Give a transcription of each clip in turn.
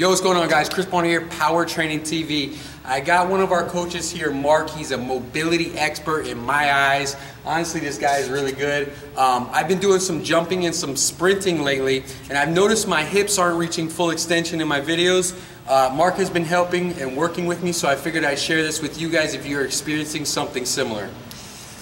Yo, what's going on, guys? Chris Bonner here, Power Training TV. I got one of our coaches here, Mark. He's a mobility expert in my eyes. Honestly, this guy is really good. I've been doing some jumping and some sprinting lately, and I've noticed my hips aren't reaching full extension in my videos. Mark has been helping and working with me, so I figured I'd share this with you guys if you're experiencing something similar.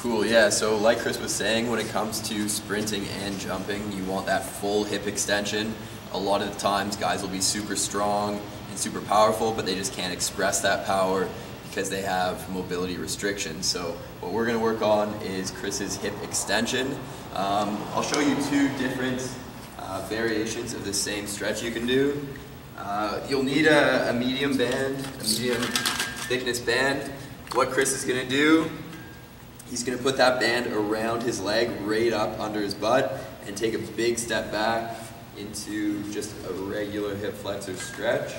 Cool, yeah, so like Chris was saying, when it comes to sprinting and jumping, you want that full hip extension. A lot of the times guys will be super strong and super powerful, but they just can't express that power because they have mobility restrictions. So what we're going to work on is Chris's hip extension. I'll show you two different variations of the same stretch you can do. You'll need a medium band, a medium thickness band. What Chris is going to do, he's going to put that band around his leg, right up under his butt, and take a big step back into just a regular hip flexor stretch.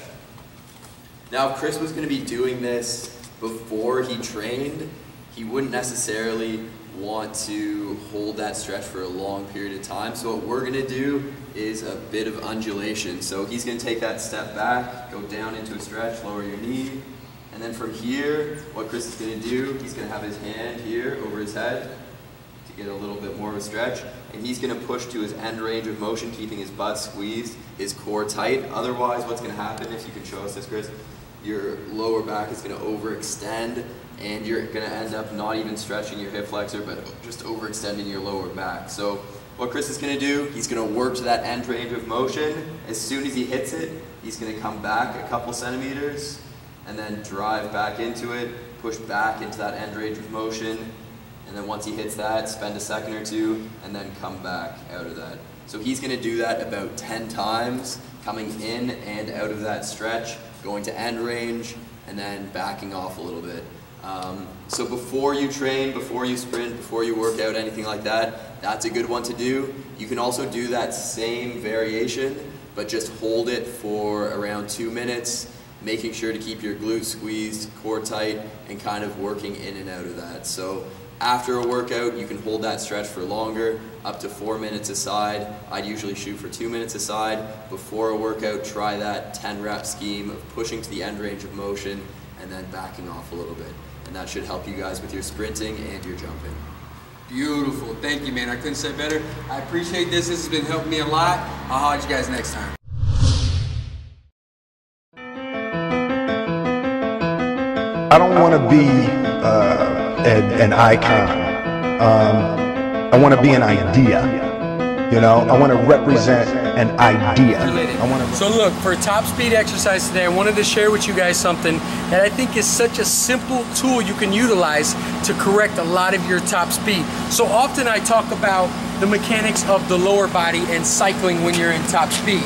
Now, if Chris was going to be doing this before he trained, he wouldn't necessarily want to hold that stretch for a long period of time. So what we're going to do is a bit of undulation. So he's going to take that step back, go down into a stretch, lower your knee, and then from here, what Chris is going to do, he's going to have his hand here over his head to get a little bit more of a stretch, and he's going to push to his end range of motion, keeping his butt squeezed, his core tight. Otherwise, what's going to happen, if you can show us this, Chris, your lower back is going to overextend, and you're going to end up not even stretching your hip flexor, but just overextending your lower back. So what Chris is going to do, he's going to work to that end range of motion. As soon as he hits it, he's going to come back a couple centimeters, and then drive back into it, push back into that end range of motion, and then once he hits that, spend a second or two, and then come back out of that. So he's going to do that about 10 times, coming in and out of that stretch, going to end range, and then backing off a little bit. So before you train, before you sprint, before you work out, anything like that, that's a good one to do. You can also do that same variation, but just hold it for around 2 minutes, making sure to keep your glutes squeezed, core tight, and kind of working in and out of that. So after a workout, you can hold that stretch for longer, up to 4 minutes a side. I'd usually shoot for 2 minutes a side. Before a workout, try that 10 rep scheme of pushing to the end range of motion and then backing off a little bit. And that should help you guys with your sprinting and your jumping. Beautiful. Thank you, man. I couldn't say better. I appreciate this. This has been helping me a lot. I'll holler at you guys next time. I don't want to be an icon. I want to be an idea. You know, I want to represent an idea. So look, for top speed exercise today, I wanted to share with you guys something that I think is such a simple tool you can utilize to correct a lot of your top speed. So often I talk about the mechanics of the lower body and cycling when you're in top speed.